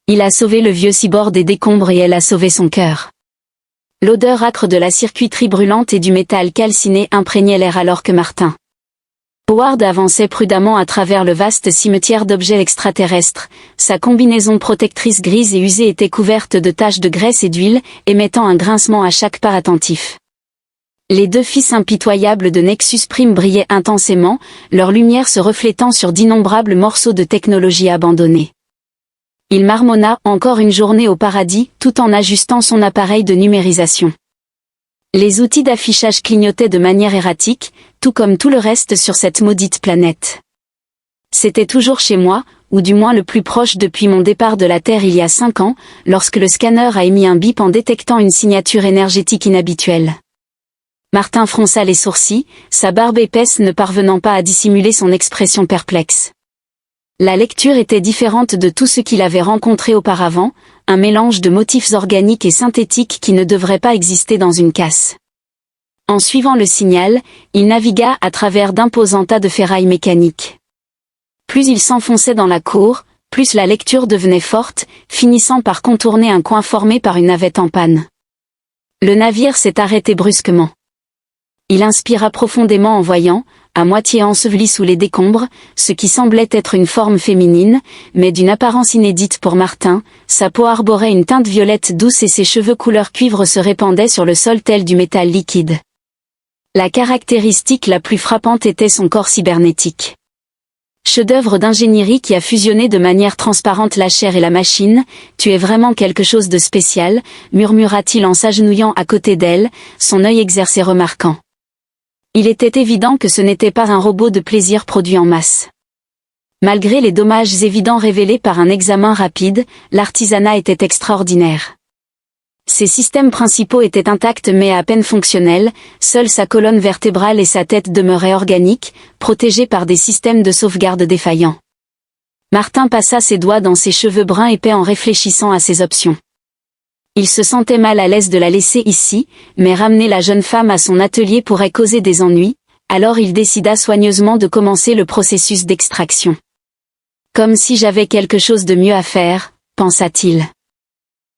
Il a sauvé le vieux cyborg des décombres et elle a sauvé son cœur. L'odeur âcre de la circuiterie brûlante et du métal calciné imprégnait l'air alors que Martin Howard avançait prudemment à travers le vaste cimetière d'objets extraterrestres. Sa combinaison protectrice grise et usée était couverte de taches de graisse et d'huile, émettant un grincement à chaque pas attentif. Les deux fils impitoyables de Nexus Prime brillaient intensément, leur lumière se reflétant sur d'innombrables morceaux de technologie abandonnés. Il marmonna encore une journée au paradis, tout en ajustant son appareil de numérisation. Les outils d'affichage clignotaient de manière erratique, tout comme tout le reste sur cette maudite planète. C'était toujours chez moi, ou du moins le plus proche depuis mon départ de la Terre il y a 5 ans, lorsque le scanner a émis un bip en détectant une signature énergétique inhabituelle. Martin fronça les sourcils, sa barbe épaisse ne parvenant pas à dissimuler son expression perplexe. La lecture était différente de tout ce qu'il avait rencontré auparavant, un mélange de motifs organiques et synthétiques qui ne devraient pas exister dans une casse. En suivant le signal, il navigua à travers d'imposants tas de ferrailles mécaniques. Plus il s'enfonçait dans la cour, plus la lecture devenait forte, finissant par contourner un coin formé par une navette en panne. Le navire s'est arrêté brusquement. Il inspira profondément en voyant, à moitié enseveli sous les décombres, ce qui semblait être une forme féminine, mais d'une apparence inédite pour Martin. Sa peau arborait une teinte violette douce et ses cheveux couleur cuivre se répandaient sur le sol tel du métal liquide. La caractéristique la plus frappante était son corps cybernétique. Chef-d'œuvre d'ingénierie qui a fusionné de manière transparente la chair et la machine, « Tu es vraiment quelque chose de spécial », murmura-t-il en s'agenouillant à côté d'elle, son œil exercé remarquant. Il était évident que ce n'était pas un robot de plaisir produit en masse. Malgré les dommages évidents révélés par un examen rapide, l'artisanat était extraordinaire. Ses systèmes principaux étaient intacts mais à peine fonctionnels, seule sa colonne vertébrale et sa tête demeuraient organiques, protégées par des systèmes de sauvegarde défaillants. Martin passa ses doigts dans ses cheveux bruns épais en réfléchissant à ses options. Il se sentait mal à l'aise de la laisser ici, mais ramener la jeune femme à son atelier pourrait causer des ennuis, alors il décida soigneusement de commencer le processus d'extraction. Comme si j'avais quelque chose de mieux à faire, pensa-t-il.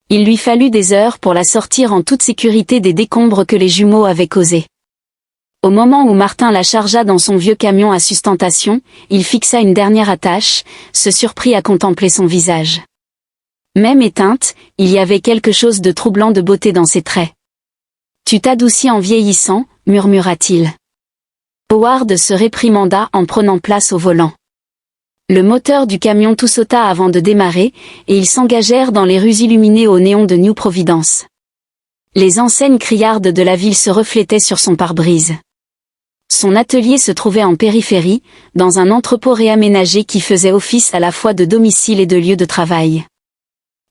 Il lui fallut des heures pour la sortir en toute sécurité des décombres que les jumeaux avaient causés. Au moment où Martin la chargea dans son vieux camion à sustentation, il fixa une dernière attache, se surprit à contempler son visage. Même éteinte, il y avait quelque chose de troublant de beauté dans ses traits. « Tu t'adoucis en vieillissant », murmura-t-il. Howard se réprimanda en prenant place au volant. Le moteur du camion tout sauta avant de démarrer, et ils s'engagèrent dans les rues illuminées au néon de New Providence. Les enseignes criardes de la ville se reflétaient sur son pare-brise. Son atelier se trouvait en périphérie, dans un entrepôt réaménagé qui faisait office à la fois de domicile et de lieu de travail.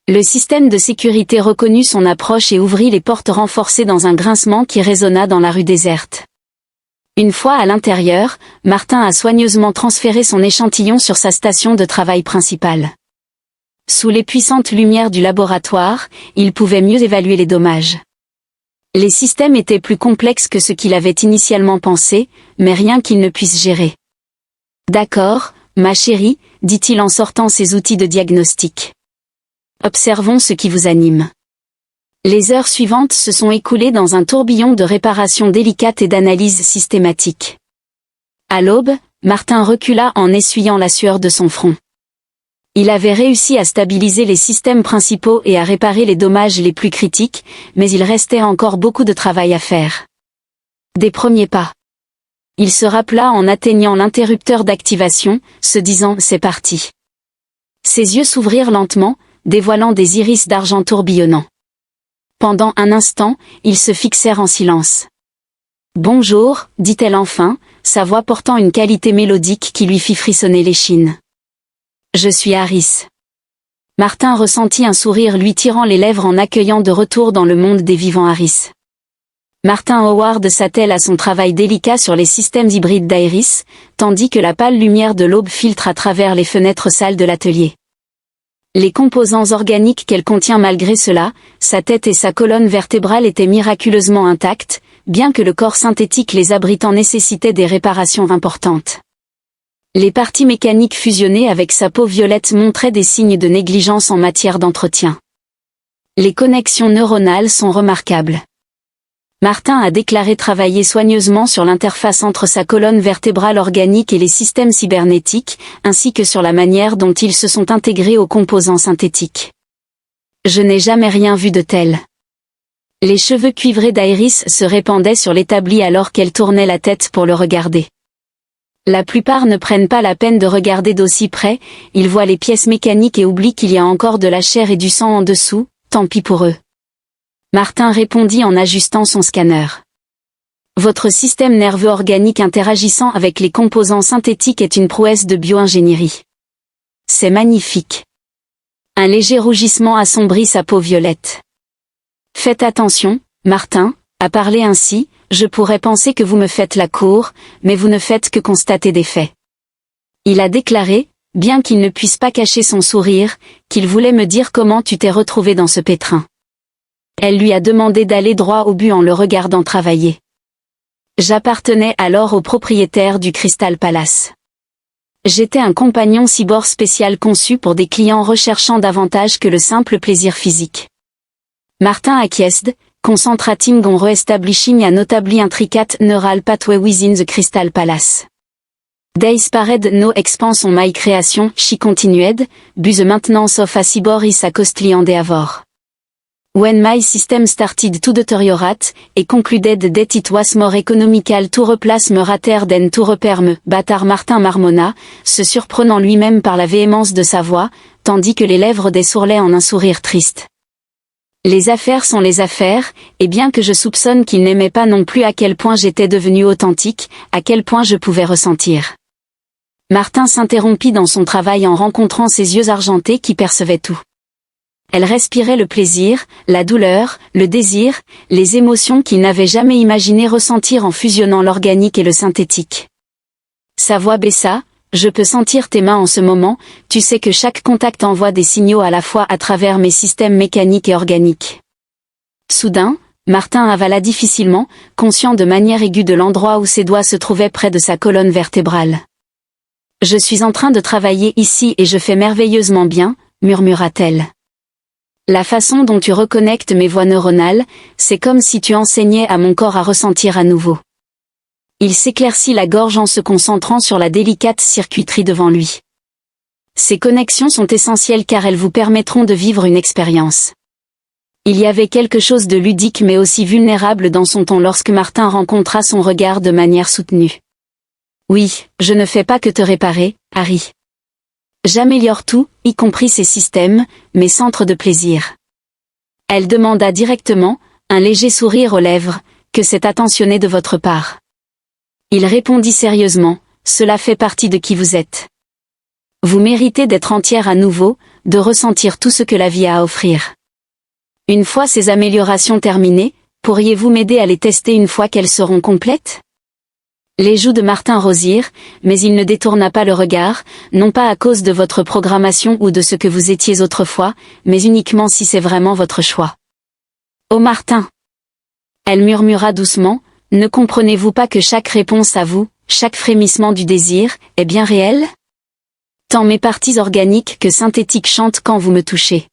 Le système de sécurité reconnut son approche et ouvrit les portes renforcées dans un grincement qui résonna dans la rue déserte. Une fois à l'intérieur, Martin a soigneusement transféré son échantillon sur sa station de travail principale. Sous les puissantes lumières du laboratoire, il pouvait mieux évaluer les dommages. Les systèmes étaient plus complexes que ce qu'il avait initialement pensé, mais rien qu'il ne puisse gérer. « D'accord, ma chérie », dit-il en sortant ses outils de diagnostic. Observons ce qui vous anime. Les heures suivantes se sont écoulées dans un tourbillon de réparations délicates et d'analyses systématiques. À l'aube, Martin recula en essuyant la sueur de son front. Il avait réussi à stabiliser les systèmes principaux et à réparer les dommages les plus critiques, mais il restait encore beaucoup de travail à faire. Des premiers pas. Il se rappela en atteignant l'interrupteur d'activation, se disant « c'est parti ». Ses yeux s'ouvrirent lentement, dévoilant des iris d'argent tourbillonnants. Pendant un instant, ils se fixèrent en silence. « Bonjour », dit-elle enfin, sa voix portant une qualité mélodique qui lui fit frissonner l'échine. « Je suis Harris. » Martin ressentit un sourire lui tirant les lèvres en accueillant de retour dans le monde des vivants Harris. Martin Howard s'attelle à son travail délicat sur les systèmes hybrides d'Iris, tandis que la pâle lumière de l'aube filtre à travers les fenêtres sales de l'atelier. Les composants organiques qu'elle contient malgré cela, sa tête et sa colonne vertébrale étaient miraculeusement intactes, bien que le corps synthétique les abritant nécessitait des réparations importantes. Les parties mécaniques fusionnées avec sa peau violette montraient des signes de négligence en matière d'entretien. Les connexions neuronales sont remarquables. Martin a déclaré travailler soigneusement sur l'interface entre sa colonne vertébrale organique et les systèmes cybernétiques, ainsi que sur la manière dont ils se sont intégrés aux composants synthétiques. Je n'ai jamais rien vu de tel. Les cheveux cuivrés d'Iris se répandaient sur l'établi alors qu'elle tournait la tête pour le regarder. La plupart ne prennent pas la peine de regarder d'aussi près, ils voient les pièces mécaniques et oublient qu'il y a encore de la chair et du sang en dessous, tant pis pour eux. Martin répondit en ajustant son scanner. Votre système nerveux organique interagissant avec les composants synthétiques est une prouesse de bioingénierie. C'est magnifique. Un léger rougissement assombrit sa peau violette. Faites attention, Martin, à parler ainsi, je pourrais penser que vous me faites la cour, mais vous ne faites que constater des faits. Il a déclaré, bien qu'il ne puisse pas cacher son sourire, qu'il voulait me dire comment tu t'es retrouvé dans ce pétrin. Elle lui a demandé d'aller droit au but en le regardant travailler. J'appartenais alors au propriétaire du Crystal Palace. J'étais un compagnon cyborg spécial conçu pour des clients recherchant davantage que le simple plaisir physique. Martin acquiesced, concentrating on re-establishing a notably intricate neural pathway within the Crystal Palace. Days pared no expense on my creation, she continued, but the maintenance of a cyborg is a costly endeavor. When my system started to deteriorate, et concluded that it was more economical to replace me rather than to repair me, bâtard Martin marmonna, se surprenant lui-même par la véhémence de sa voix, tandis que les lèvres dessourlaient en un sourire triste. Les affaires sont les affaires, et bien que je soupçonne qu'il n'aimait pas non plus à quel point j'étais devenu authentique, à quel point je pouvais ressentir. Martin s'interrompit dans son travail en rencontrant ses yeux argentés qui percevaient tout. Elle respirait le plaisir, la douleur, le désir, les émotions qu'il n'avait jamais imaginé ressentir en fusionnant l'organique et le synthétique. Sa voix baissa, je peux sentir tes mains en ce moment, tu sais que chaque contact envoie des signaux à la fois à travers mes systèmes mécaniques et organiques. Soudain, Martin avala difficilement, conscient de manière aiguë de l'endroit où ses doigts se trouvaient près de sa colonne vertébrale. Je suis en train de travailler ici et je fais merveilleusement bien, murmura-t-elle. La façon dont tu reconnectes mes voies neuronales, c'est comme si tu enseignais à mon corps à ressentir à nouveau. Il s'éclaircit la gorge en se concentrant sur la délicate circuiterie devant lui. Ces connexions sont essentielles car elles vous permettront de vivre une expérience. Il y avait quelque chose de ludique mais aussi vulnérable dans son ton lorsque Martin rencontra son regard de manière soutenue. Oui, je ne fais pas que te réparer, Harry. J'améliore tout, y compris ces systèmes, mes centres de plaisir. Elle demanda directement, un léger sourire aux lèvres, que c'est attentionné de votre part. Il répondit sérieusement, cela fait partie de qui vous êtes. Vous méritez d'être entière à nouveau, de ressentir tout ce que la vie a à offrir. Une fois ces améliorations terminées, pourriez-vous m'aider à les tester une fois qu'elles seront complètes ? Les joues de Martin rosirent, mais il ne détourna pas le regard, non pas à cause de votre programmation ou de ce que vous étiez autrefois, mais uniquement si c'est vraiment votre choix. Oh Martin ! Elle murmura doucement, ne comprenez-vous pas que chaque réponse à vous, chaque frémissement du désir, est bien réel ? Tant mes parties organiques que synthétiques chantent quand vous me touchez.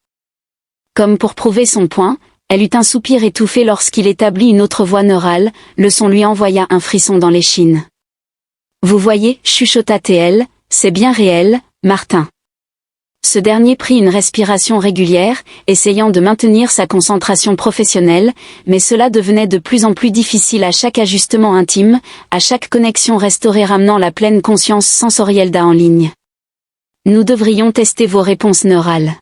Comme pour prouver son point, elle eut un soupir étouffé lorsqu'il établit une autre voie neurale, le son lui envoya un frisson dans l'échine. Vous voyez, chuchota-t-elle, c'est bien réel, Martin. Ce dernier prit une respiration régulière, essayant de maintenir sa concentration professionnelle, mais cela devenait de plus en plus difficile à chaque ajustement intime, à chaque connexion restaurée ramenant la pleine conscience sensorielle d'A en ligne. Nous devrions tester vos réponses neurales.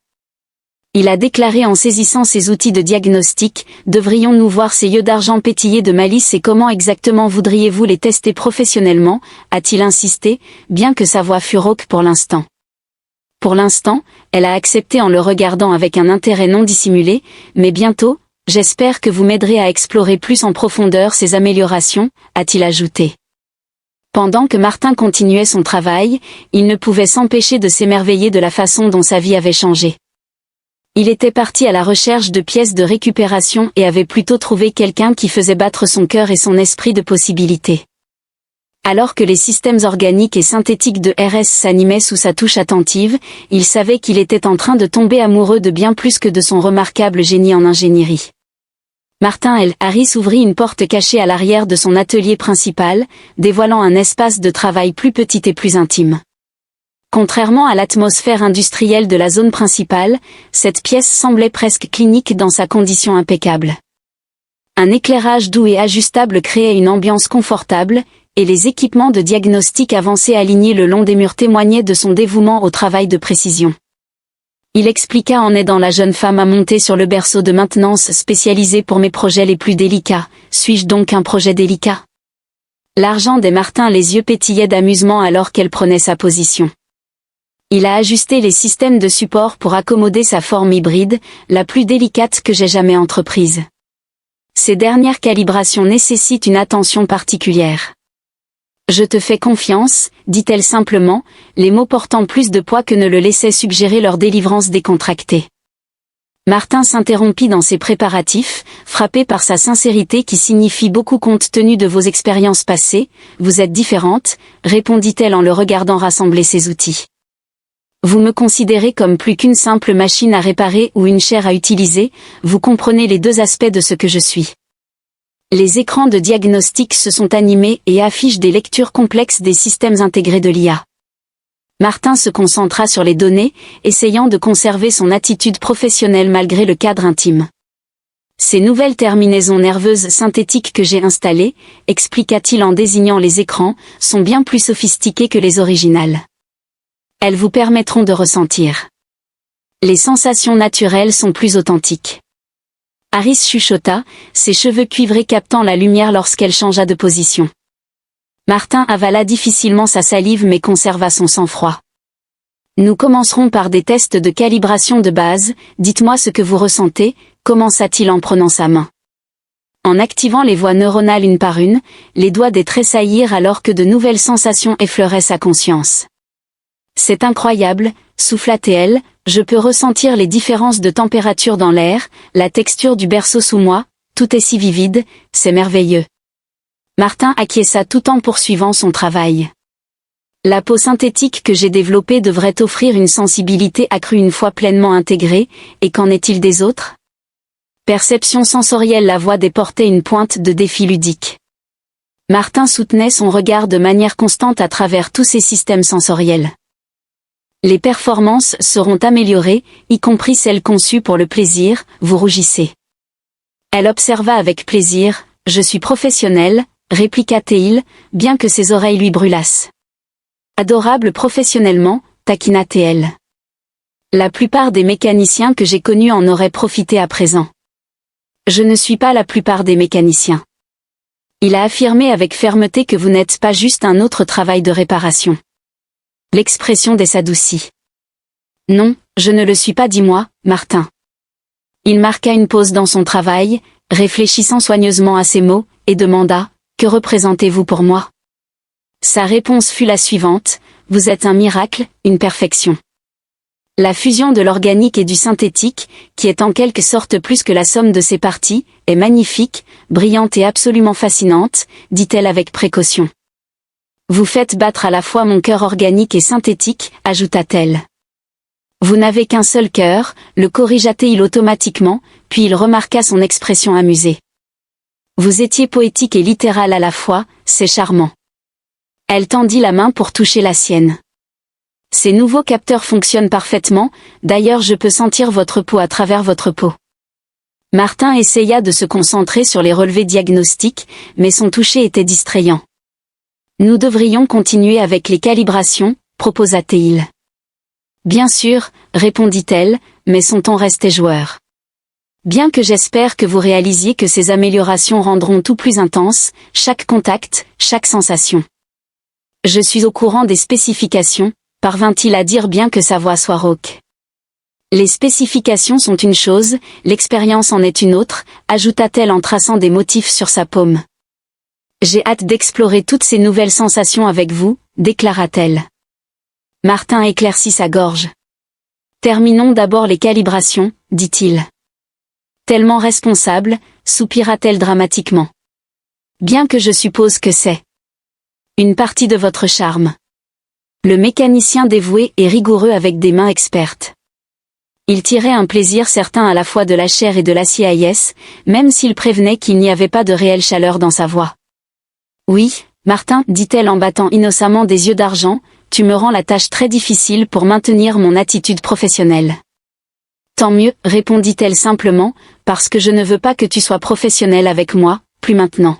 Il a déclaré en saisissant ses outils de diagnostic, devrions-nous voir ces yeux d'argent pétiller de malice et comment exactement voudriez-vous les tester professionnellement, a-t-il insisté, bien que sa voix fût rauque pour l'instant. Pour l'instant, elle a accepté en le regardant avec un intérêt non dissimulé, mais bientôt, j'espère que vous m'aiderez à explorer plus en profondeur ces améliorations, a-t-il ajouté. Pendant que Martin continuait son travail, il ne pouvait s'empêcher de s'émerveiller de la façon dont sa vie avait changé. Il était parti à la recherche de pièces de récupération et avait plutôt trouvé quelqu'un qui faisait battre son cœur et son esprit de possibilités. Alors que les systèmes organiques et synthétiques de RS s'animaient sous sa touche attentive, il savait qu'il était en train de tomber amoureux de bien plus que de son remarquable génie en ingénierie. Martin L. Harris ouvrit une porte cachée à l'arrière de son atelier principal, dévoilant un espace de travail plus petit et plus intime. Contrairement à l'atmosphère industrielle de la zone principale, cette pièce semblait presque clinique dans sa condition impeccable. Un éclairage doux et ajustable créait une ambiance confortable, et les équipements de diagnostic avancés alignés le long des murs témoignaient de son dévouement au travail de précision. Il expliqua en aidant la jeune femme à monter sur le berceau de maintenance spécialisé pour mes projets les plus délicats. Suis-je donc un projet délicat? L'argent des Martin les yeux pétillaient d'amusement alors qu'elle prenait sa position. Il a ajusté les systèmes de support pour accommoder sa forme hybride, la plus délicate que j'ai jamais entreprise. Ces dernières calibrations nécessitent une attention particulière. Je te fais confiance, dit-elle simplement, les mots portant plus de poids que ne le laissaient suggérer leur délivrance décontractée. Martin s'interrompit dans ses préparatifs, frappé par sa sincérité qui signifie beaucoup compte tenu de vos expériences passées. Vous êtes différente, répondit-elle en le regardant rassembler ses outils. Vous me considérez comme plus qu'une simple machine à réparer ou une chair à utiliser, vous comprenez les deux aspects de ce que je suis. Les écrans de diagnostic se sont animés et affichent des lectures complexes des systèmes intégrés de l'IA. Martin se concentra sur les données, essayant de conserver son attitude professionnelle malgré le cadre intime. Ces nouvelles terminaisons nerveuses synthétiques que j'ai installées, expliqua-t-il en désignant les écrans, sont bien plus sophistiquées que les originales. Elles vous permettront de ressentir. Les sensations naturelles sont plus authentiques. Harris chuchota, ses cheveux cuivrés captant la lumière lorsqu'elle changea de position. Martin avala difficilement sa salive mais conserva son sang-froid. Nous commencerons par des tests de calibration de base, dites-moi ce que vous ressentez, commença-t-il en prenant sa main. En activant les voies neuronales une par une, les doigts des tressaillirent alors que de nouvelles sensations effleuraient sa conscience. C'est incroyable, souffla-t-elle, je peux ressentir les différences de température dans l'air, la texture du berceau sous moi, tout est si vivide, c'est merveilleux. Martin acquiesça tout en poursuivant son travail. La peau synthétique que j'ai développée devrait offrir une sensibilité accrue une fois pleinement intégrée, et qu'en est-il des autres? Perception sensorielle. La voix déportait une pointe de défi ludique. Martin soutenait son regard de manière constante à travers tous ces systèmes sensoriels. Les performances seront améliorées, y compris celles conçues pour le plaisir, vous rougissez. Elle observa avec plaisir, je suis professionnelle, répliqua-t-il, bien que ses oreilles lui brûlassent. Adorable professionnellement, taquina-t-elle. La plupart des mécaniciens que j'ai connus en auraient profité à présent. Je ne suis pas la plupart des mécaniciens. Il a affirmé avec fermeté que vous n'êtes pas juste un autre travail de réparation. L'expression s'adoucit. Non, je ne le suis pas, dis-moi, Martin. Il marqua une pause dans son travail, réfléchissant soigneusement à ses mots, et demanda, que représentez-vous pour moi? Sa réponse fut la suivante, vous êtes un miracle, une perfection. La fusion de l'organique et du synthétique, qui est en quelque sorte plus que la somme de ses parties, est magnifique, brillante et absolument fascinante, dit-elle avec précaution. Vous faites battre à la fois mon cœur organique et synthétique, ajouta-t-elle. Vous n'avez qu'un seul cœur, le corrigea-t-il automatiquement, puis il remarqua son expression amusée. Vous étiez poétique et littéral à la fois, c'est charmant. Elle tendit la main pour toucher la sienne. Ces nouveaux capteurs fonctionnent parfaitement, d'ailleurs je peux sentir votre peau à travers votre peau. Martin essaya de se concentrer sur les relevés diagnostiques, mais son toucher était distrayant. Nous devrions continuer avec les calibrations, proposa-t-il. Bien sûr, répondit-elle, mais son ton restait joueur. Bien que j'espère que vous réalisiez que ces améliorations rendront tout plus intense, chaque contact, chaque sensation. Je suis au courant des spécifications, parvint-il à dire bien que sa voix soit rauque. Les spécifications sont une chose, l'expérience en est une autre, ajouta-t-elle en traçant des motifs sur sa paume. J'ai hâte d'explorer toutes ces nouvelles sensations avec vous, déclara-t-elle. Martin éclaircit sa gorge. Terminons d'abord les calibrations, dit-il. Tellement responsable, soupira-t-elle dramatiquement. Bien que je suppose que c'est. Une partie de votre charme. Le mécanicien dévoué et rigoureux avec des mains expertes. Il tirait un plaisir certain à la fois de la chair et de l'acier AIS, même s'il prévenait qu'il n'y avait pas de réelle chaleur dans sa voix. Oui, Martin, dit-elle en battant innocemment des yeux d'argent, tu me rends la tâche très difficile pour maintenir mon attitude professionnelle. Tant mieux, répondit-elle simplement, parce que je ne veux pas que tu sois professionnel avec moi, plus maintenant.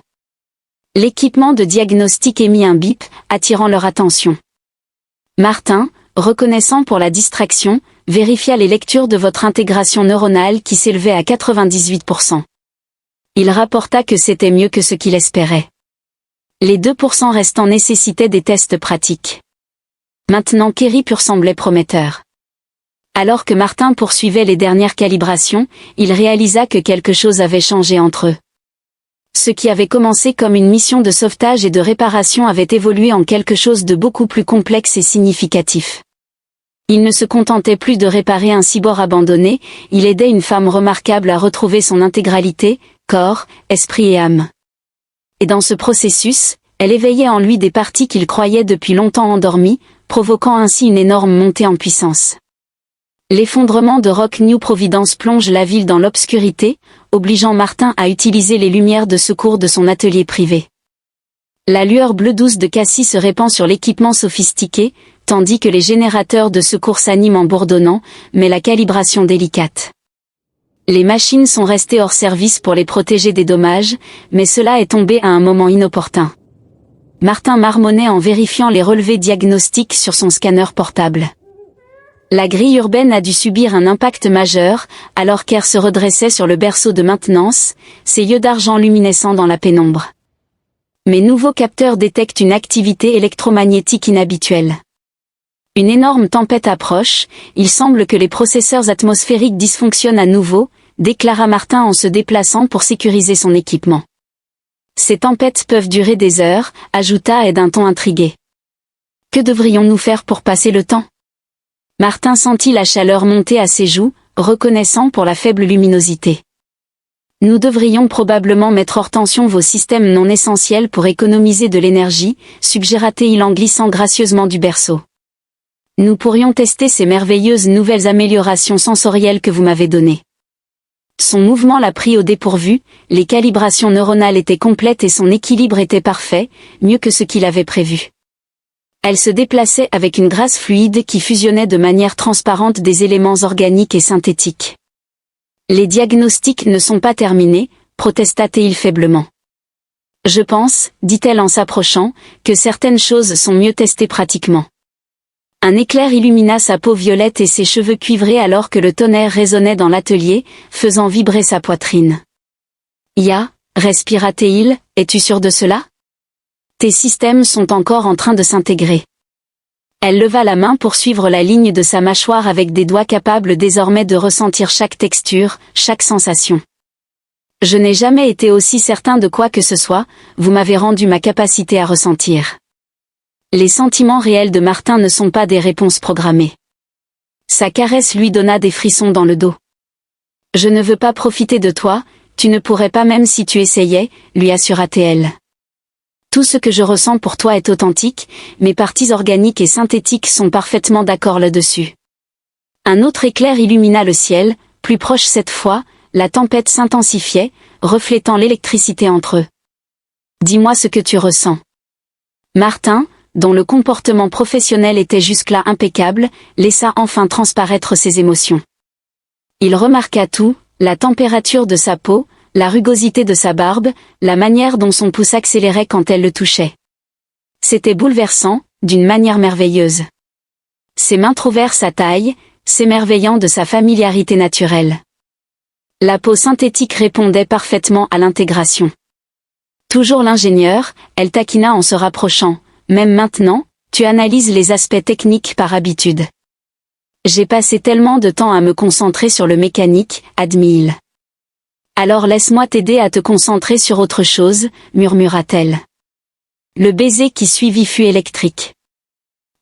L'équipement de diagnostic émit un bip, attirant leur attention. Martin, reconnaissant pour la distraction, vérifia les lectures de votre intégration neuronale qui s'élevait à 98%. Il rapporta que c'était mieux que ce qu'il espérait. Les 2% restants nécessitaient des tests pratiques. Maintenant Kerry Pur semblait prometteur. Alors que Martin poursuivait les dernières calibrations, il réalisa que quelque chose avait changé entre eux. Ce qui avait commencé comme une mission de sauvetage et de réparation avait évolué en quelque chose de beaucoup plus complexe et significatif. Il ne se contentait plus de réparer un cyborg abandonné, il aidait une femme remarquable à retrouver son intégralité, corps, esprit et âme. Et dans ce processus, elle éveillait en lui des parties qu'il croyait depuis longtemps endormies, provoquant ainsi une énorme montée en puissance. L'effondrement de Rock New Providence plonge la ville dans l'obscurité, obligeant Martin à utiliser les lumières de secours de son atelier privé. La lueur bleue douce de Cassie se répand sur l'équipement sophistiqué, tandis que les générateurs de secours s'animent en bourdonnant, mais la calibration délicate. Les machines sont restées hors service pour les protéger des dommages, mais cela est tombé à un moment inopportun. Martin marmonnait en vérifiant les relevés diagnostiques sur son scanner portable. La grille urbaine a dû subir un impact majeur, alors qu'Air se redressait sur le berceau de maintenance, ses yeux d'argent luminescents dans la pénombre. Mes nouveaux capteurs détectent une activité électromagnétique inhabituelle. Une énorme tempête approche, il semble que les processeurs atmosphériques dysfonctionnent à nouveau, déclara Martin en se déplaçant pour sécuriser son équipement. Ces tempêtes peuvent durer des heures, ajouta-t-elle d'un ton intrigué. Que devrions-nous faire pour passer le temps ? Martin sentit la chaleur monter à ses joues, reconnaissant pour la faible luminosité. Nous devrions probablement mettre hors tension vos systèmes non essentiels pour économiser de l'énergie, suggéra-t-il en glissant gracieusement du berceau. Nous pourrions tester ces merveilleuses nouvelles améliorations sensorielles que vous m'avez données. Son mouvement l'a pris au dépourvu, les calibrations neuronales étaient complètes et son équilibre était parfait, mieux que ce qu'il avait prévu. Elle se déplaçait avec une grâce fluide qui fusionnait de manière transparente des éléments organiques et synthétiques. Les diagnostics ne sont pas terminés, protesta-t-il faiblement. Je pense, dit-elle en s'approchant, que certaines choses sont mieux testées pratiquement. Un éclair illumina sa peau violette et ses cheveux cuivrés alors que le tonnerre résonnait dans l'atelier, faisant vibrer sa poitrine. Ya, respira-t-il, es-tu sûr de cela ? Tes systèmes sont encore en train de s'intégrer. Elle leva la main pour suivre la ligne de sa mâchoire avec des doigts capables désormais de ressentir chaque texture, chaque sensation. Je n'ai jamais été aussi certain de quoi que ce soit, vous m'avez rendu ma capacité à ressentir. Les sentiments réels de Martin ne sont pas des réponses programmées. Sa caresse lui donna des frissons dans le dos. Je ne veux pas profiter de toi, tu ne pourrais pas même si tu essayais, lui assura-t-elle. Tout ce que je ressens pour toi est authentique, mes parties organiques et synthétiques sont parfaitement d'accord là-dessus. Un autre éclair illumina le ciel, plus proche cette fois, la tempête s'intensifiait, reflétant l'électricité entre eux. Dis-moi ce que tu ressens. Martin, dont le comportement professionnel était jusque-là impeccable, laissa enfin transparaître ses émotions. Il remarqua tout, la température de sa peau, la rugosité de sa barbe, la manière dont son pouce accélérait quand elle le touchait. C'était bouleversant, d'une manière merveilleuse. Ses mains trouvèrent sa taille, s'émerveillant de sa familiarité naturelle. La peau synthétique répondait parfaitement à l'intégration. Toujours l'ingénieur, elle taquina en se rapprochant. Même maintenant, tu analyses les aspects techniques par habitude. J'ai passé tellement de temps à me concentrer sur le mécanique, admit-il. Alors laisse-moi t'aider à te concentrer sur autre chose, murmura-t-elle. Le baiser qui suivit fut électrique.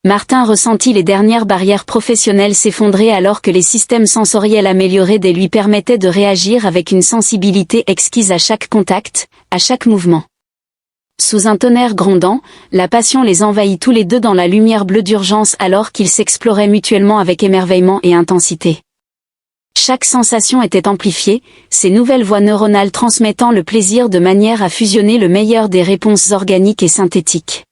Martin ressentit les dernières barrières professionnelles s'effondrer alors que les systèmes sensoriels améliorés des lui permettaient de réagir avec une sensibilité exquise à chaque contact, à chaque mouvement. Sous un tonnerre grondant, la passion les envahit tous les deux dans la lumière bleue d'urgence alors qu'ils s'exploraient mutuellement avec émerveillement et intensité. Chaque sensation était amplifiée, ces nouvelles voies neuronales transmettant le plaisir de manière à fusionner le meilleur des réponses organiques et synthétiques.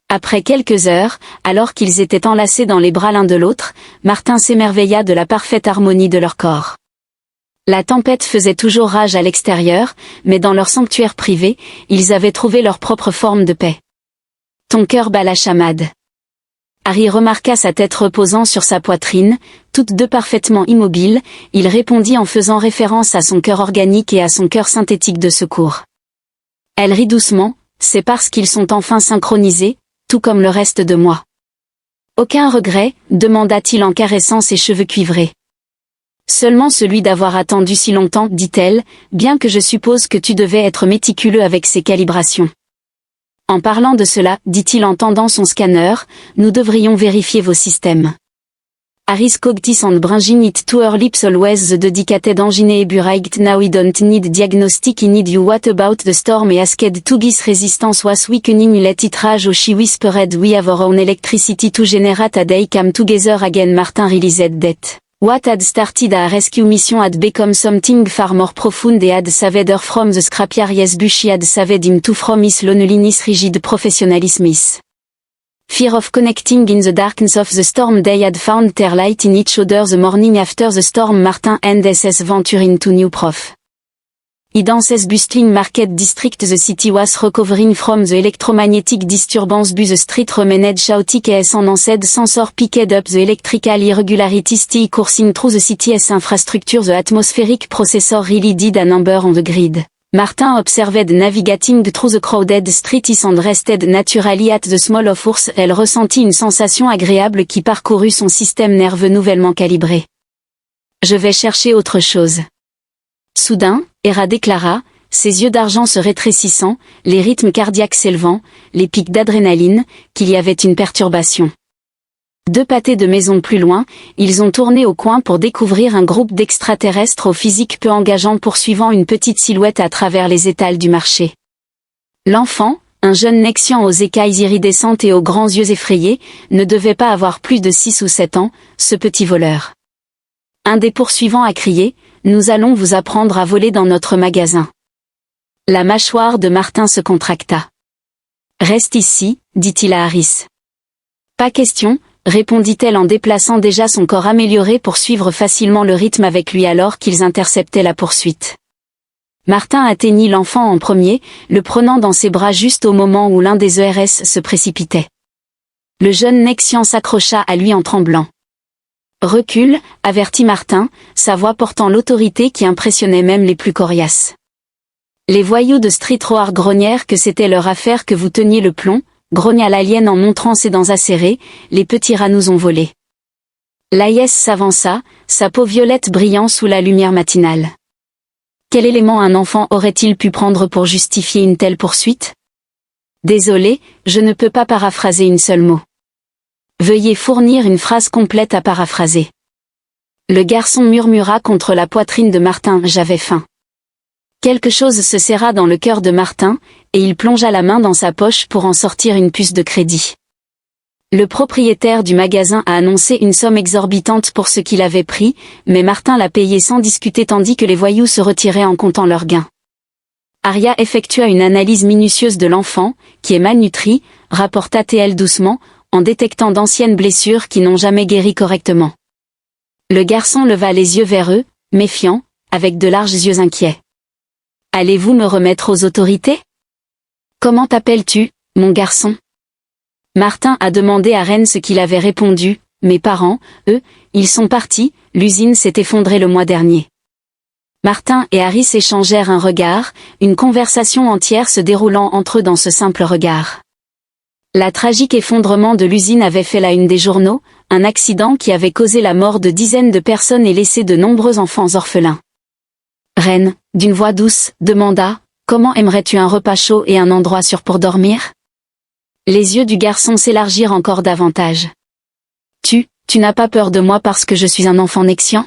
Après quelques heures, alors qu'ils étaient enlacés dans les bras l'un de l'autre, Martin s'émerveilla de la parfaite harmonie de leur corps. La tempête faisait toujours rage à l'extérieur, mais dans leur sanctuaire privé, ils avaient trouvé leur propre forme de paix. Ton cœur bat la chamade. Harry remarqua sa tête reposant sur sa poitrine, toutes deux parfaitement immobiles, il répondit en faisant référence à son cœur organique et à son cœur synthétique de secours. Elle rit doucement, c'est parce qu'ils sont enfin synchronisés, tout comme le reste de moi. Aucun regret, demanda-t-il en caressant ses cheveux cuivrés. Seulement celui d'avoir attendu si longtemps, dit-elle, bien que je suppose que tu devais être méticuleux avec ces calibrations. En parlant de cela, dit-il en tendant son scanner, nous devrions vérifier vos systèmes. Harris cogtis and bringing it to her lips always the dedicated engine eburigt now we don't need diagnostic I need you what about the storm et asked to gis resistance was weakening let it rage she whispered we have our own electricity to generate a day come together again Martin realized that. What had started a rescue mission had become something far more profound and had saved her from the scrapyard yes but she had saved him too from his loneliness rigid professionalism his fear of connecting in the darkness of the storm they had found their light in each other the morning after the storm Martin and SS venture into new prof. Idances bustling market district the city was recovering from the electromagnetic disturbance but the street remained chaotic as an anced sensor picked up the electrical irregularities coursing through the city as infrastructure the atmospheric processor really did a number on the grid. Martin observed navigating through the crowded streets and rested naturally at the small of Ours. Elle ressentit une sensation agréable qui parcourut son système nerveux nouvellement calibré. Je vais chercher autre chose. Soudain, Hera déclara, ses yeux d'argent se rétrécissant, les rythmes cardiaques s'élevant, les pics d'adrénaline, qu'il y avait une perturbation. Deux pâtés de maison plus loin, ils ont tourné au coin pour découvrir un groupe d'extraterrestres au physique peu engageant poursuivant une petite silhouette à travers les étals du marché. L'enfant, un jeune Nexian aux écailles iridescentes et aux grands yeux effrayés, ne devait pas avoir plus de 6 ou 7 ans, ce petit voleur. Un des poursuivants a crié, « Nous allons vous apprendre à voler dans notre magasin. » La mâchoire de Martin se contracta. « Reste ici, dit-il à Harris. »« Pas question, » répondit-elle en déplaçant déjà son corps amélioré pour suivre facilement le rythme avec lui alors qu'ils interceptaient la poursuite. Martin atteignit l'enfant en premier, le prenant dans ses bras juste au moment où l'un des ERS se précipitait. Le jeune Nexian s'accrocha à lui en tremblant. « Recule », avertit Martin, sa voix portant l'autorité qui impressionnait même les plus coriaces. Les voyous de Street Roar grognèrent que c'était leur affaire que vous teniez le plomb, grogna l'alien en montrant ses dents acérées, les petits rats nous ont volé. L'AIS s'avança, sa peau violette brillant sous la lumière matinale. Quel élément un enfant aurait-il pu prendre pour justifier une telle poursuite? Désolé, je ne peux pas paraphraser une seule mot. Veuillez fournir une phrase complète à paraphraser. Le garçon murmura contre la poitrine de Martin, j'avais faim. Quelque chose se serra dans le cœur de Martin, et il plongea la main dans sa poche pour en sortir une puce de crédit. Le propriétaire du magasin a annoncé une somme exorbitante pour ce qu'il avait pris, mais Martin l'a payé sans discuter tandis que les voyous se retiraient en comptant leurs gains. Arya effectua une analyse minutieuse de l'enfant, qui est malnutri, rapporta-t-elle doucement, en détectant d'anciennes blessures qui n'ont jamais guéri correctement. Le garçon leva les yeux vers eux, méfiant, avec de larges yeux inquiets. « Allez-vous me remettre aux autorités ? Comment t'appelles-tu, mon garçon ?» Martin a demandé à Ren ce qu'il avait répondu, « Mes parents, eux, ils sont partis, l'usine s'est effondrée le mois dernier. » Martin et Harris échangèrent un regard, une conversation entière se déroulant entre eux dans ce simple regard. La tragique effondrement de l'usine avait fait la une des journaux, un accident qui avait causé la mort de dizaines de personnes et laissé de nombreux enfants orphelins. Ren, d'une voix douce, demanda, « Comment aimerais-tu un repas chaud et un endroit sûr pour dormir ?» Les yeux du garçon s'élargirent encore davantage. Tu n'as pas peur de moi parce que je suis un enfant Nexian ?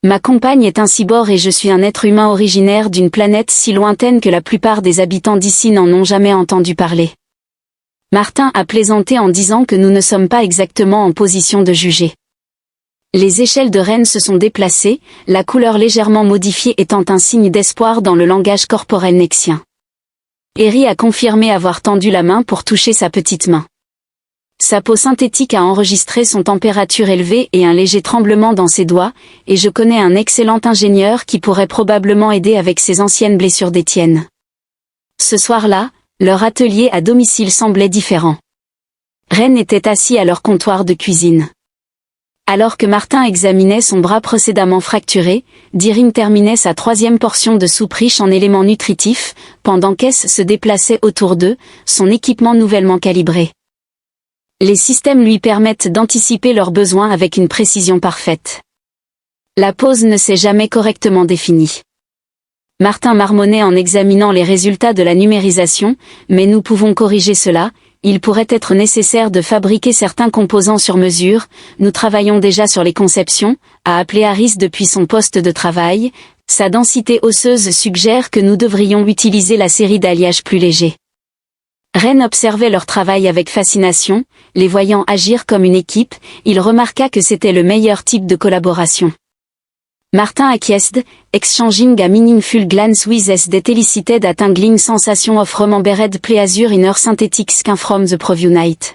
Ma compagne est un cyborg et je suis un être humain originaire d'une planète si lointaine que la plupart des habitants d'ici n'en ont jamais entendu parler. Martin a plaisanté en disant que nous ne sommes pas exactement en position de juger. Les échelles de Ren se sont déplacées, la couleur légèrement modifiée étant un signe d'espoir dans le langage corporel nexien. Eri a confirmé avoir tendu la main pour toucher sa petite main. Sa peau synthétique a enregistré son température élevée et un léger tremblement dans ses doigts, et je connais un excellent ingénieur qui pourrait probablement aider avec ses anciennes blessures d'Étienne. Ce soir-là, leur atelier à domicile semblait différent. Ren était assis à leur comptoir de cuisine. Alors que Martin examinait son bras précédemment fracturé, Deering terminait sa 3e portion de soupe riche en éléments nutritifs, pendant qu'S se déplaçait autour d'eux, son équipement nouvellement calibré. Les systèmes lui permettent d'anticiper leurs besoins avec une précision parfaite. La pause ne s'est jamais correctement définie. Martin marmonnait en examinant les résultats de la numérisation, mais nous pouvons corriger cela, il pourrait être nécessaire de fabriquer certains composants sur mesure, nous travaillons déjà sur les conceptions, a appelé Harris depuis son poste de travail, sa densité osseuse suggère que nous devrions utiliser la série d'alliages plus légers. Ren observait leur travail avec fascination, les voyant agir comme une équipe, il remarqua que c'était le meilleur type de collaboration. Martin acquiesced, exchanging a meaningful glance with us that elicited a tingling sensation of remembered pleasure in her synthetic skin from the preview night.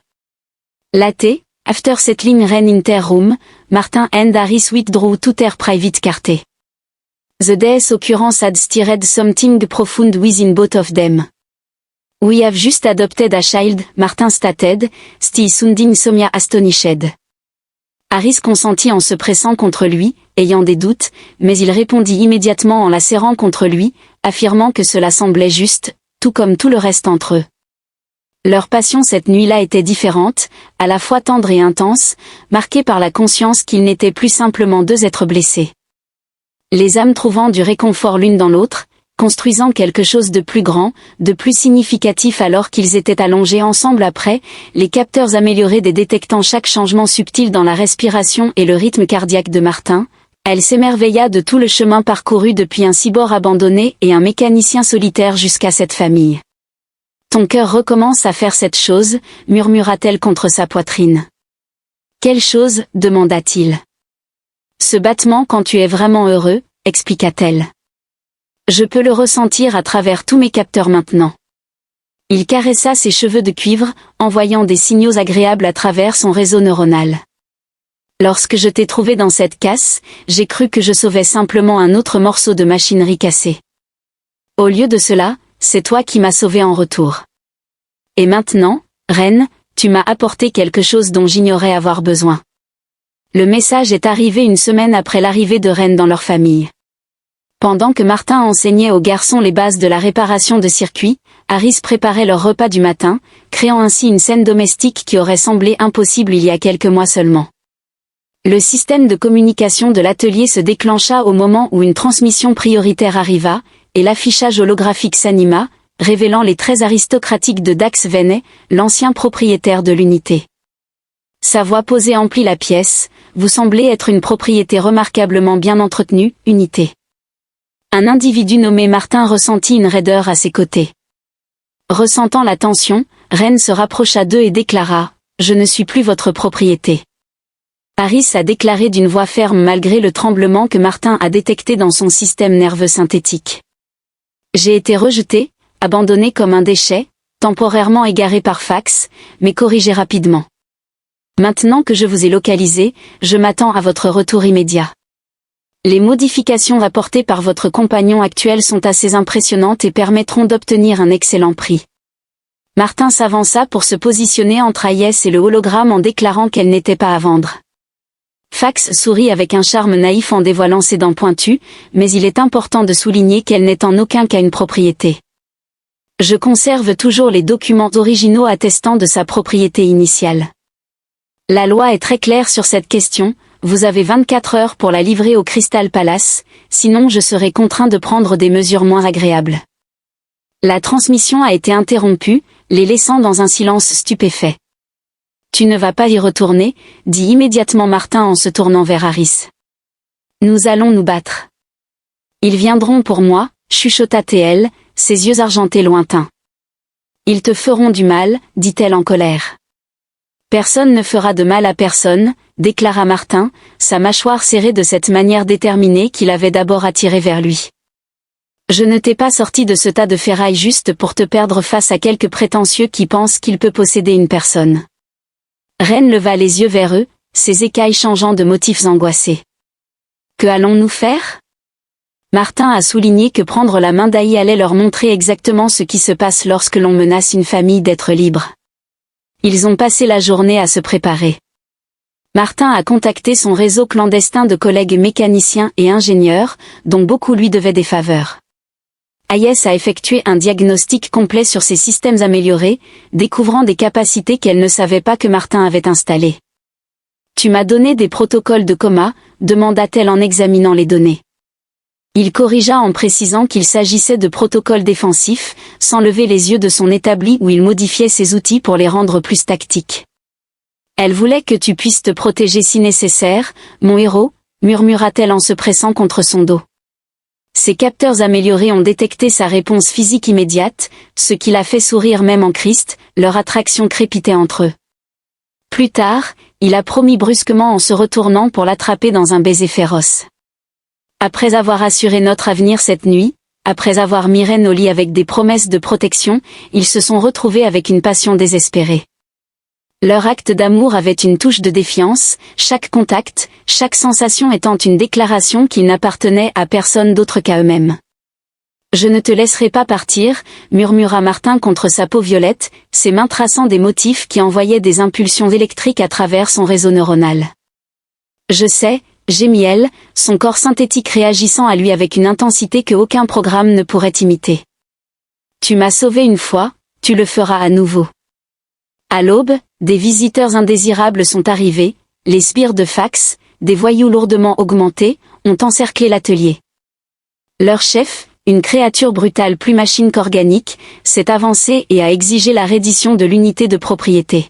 Latte, after settling Ren in their room, Martin and Harris withdrew to their private carte. The day's occurrence had stirred something profound within both of them. We have just adopted a child, Martin stated, still sounding somewhat astonished. Harris consentit en se pressant contre lui, ayant des doutes, mais il répondit immédiatement en la serrant contre lui, affirmant que cela semblait juste, tout comme tout le reste entre eux. Leur passion cette nuit-là était différente, à la fois tendre et intense, marquée par la conscience qu'ils n'étaient plus simplement 2 êtres blessés. Les âmes trouvant du réconfort l'une dans l'autre, construisant quelque chose de plus grand, de plus significatif alors qu'ils étaient allongés ensemble après, les capteurs améliorés des détectant chaque changement subtil dans la respiration et le rythme cardiaque de Martin, elle s'émerveilla de tout le chemin parcouru depuis un cyborg abandonné et un mécanicien solitaire jusqu'à cette famille. Ton cœur recommence à faire cette chose, murmura-t-elle contre sa poitrine. Quelle chose, demanda-t-il. Ce battement quand tu es vraiment heureux, expliqua-t-elle. Je peux le ressentir à travers tous mes capteurs maintenant. Il caressa ses cheveux de cuivre, envoyant des signaux agréables à travers son réseau neuronal. Lorsque je t'ai trouvé dans cette casse, j'ai cru que je sauvais simplement un autre morceau de machinerie cassée. Au lieu de cela, c'est toi qui m'as sauvé en retour. Et maintenant, Ren, tu m'as apporté quelque chose dont j'ignorais avoir besoin. Le message est arrivé une semaine après l'arrivée de Ren dans leur famille. Pendant que Martin enseignait aux garçons les bases de la réparation de circuits, Harris préparait leur repas du matin, créant ainsi une scène domestique qui aurait semblé impossible il y a quelques mois seulement. Le système de communication de l'atelier se déclencha au moment où une transmission prioritaire arriva, et l'affichage holographique s'anima, révélant les traits aristocratiques de Dax Veney, l'ancien propriétaire de l'unité. Sa voix posée emplit la pièce, vous semblez être une propriété remarquablement bien entretenue, unité. Un individu nommé Martin ressentit une raideur à ses côtés. Ressentant la tension, Ren se rapprocha d'eux et déclara « Je ne suis plus votre propriété ». Harris a déclaré d'une voix ferme malgré le tremblement que Martin a détecté dans son système nerveux synthétique. J'ai été rejeté, abandonné comme un déchet, temporairement égaré par fax, mais corrigé rapidement. Maintenant que je vous ai localisé, je m'attends à votre retour immédiat. Les modifications apportées par votre compagnon actuel sont assez impressionnantes et permettront d'obtenir un excellent prix. Martin s'avança pour se positionner entre Hayes et le hologramme en déclarant qu'elle n'était pas à vendre. Fax sourit avec un charme naïf en dévoilant ses dents pointues, mais il est important de souligner qu'elle n'est en aucun cas une propriété. Je conserve toujours les documents originaux attestant de sa propriété initiale. La loi est très claire sur cette question, vous avez 24 heures pour la livrer au Crystal Palace, sinon je serai contraint de prendre des mesures moins agréables. La transmission a été interrompue, les laissant dans un silence stupéfait. Tu ne vas pas y retourner, dit immédiatement Martin en se tournant vers Harris. Nous allons nous battre. Ils viendront pour moi, chuchota-t-elle, ses yeux argentés lointains. Ils te feront du mal, dit-elle en colère. Personne ne fera de mal à personne, déclara Martin, sa mâchoire serrée de cette manière déterminée qu'il avait d'abord attiré vers lui. Je ne t'ai pas sorti de ce tas de ferraille juste pour te perdre face à quelques prétentieux qui pensent qu'il peut posséder une personne. Ren leva les yeux vers eux, ses écailles changeant de motifs angoissés. Que allons-nous faire ? Martin a souligné que prendre la main d'Aïe allait leur montrer exactement ce qui se passe lorsque l'on menace une famille d'être libre. Ils ont passé la journée à se préparer. Martin a contacté son réseau clandestin de collègues mécaniciens et ingénieurs, dont beaucoup lui devaient des faveurs. Aïes a effectué un diagnostic complet sur ses systèmes améliorés, découvrant des capacités qu'elle ne savait pas que Martin avait installées. « Tu m'as donné des protocoles de coma ?» demanda-t-elle en examinant les données. Il corrigea en précisant qu'il s'agissait de protocoles défensifs, sans lever les yeux de son établi où il modifiait ses outils pour les rendre plus tactiques. « Elle voulait que tu puisses te protéger si nécessaire, mon héros » murmura-t-elle en se pressant contre son dos. Ses capteurs améliorés ont détecté sa réponse physique immédiate, ce qui l'a fait sourire même en Christ, leur attraction crépitait entre eux. Plus tard, il a promis brusquement en se retournant pour l'attraper dans un baiser féroce. Après avoir assuré notre avenir cette nuit, après avoir mis Ren au lit avec des promesses de protection, ils se sont retrouvés avec une passion désespérée. Leur acte d'amour avait une touche de défiance, chaque contact, chaque sensation étant une déclaration qu'ils n'appartenaient à personne d'autre qu'à eux-mêmes. « Je ne te laisserai pas partir », murmura Martin contre sa peau violette, ses mains traçant des motifs qui envoyaient des impulsions électriques à travers son réseau neuronal. « Je sais », gémit elle, son corps synthétique réagissant à lui avec une intensité que aucun programme ne pourrait imiter. « Tu m'as sauvé une fois, tu le feras à nouveau. » À l'aube, des visiteurs indésirables sont arrivés, les sbires de fax, des voyous lourdement augmentés, ont encerclé l'atelier. Leur chef, une créature brutale plus machine qu'organique, s'est avancé et a exigé la reddition de l'unité de propriété.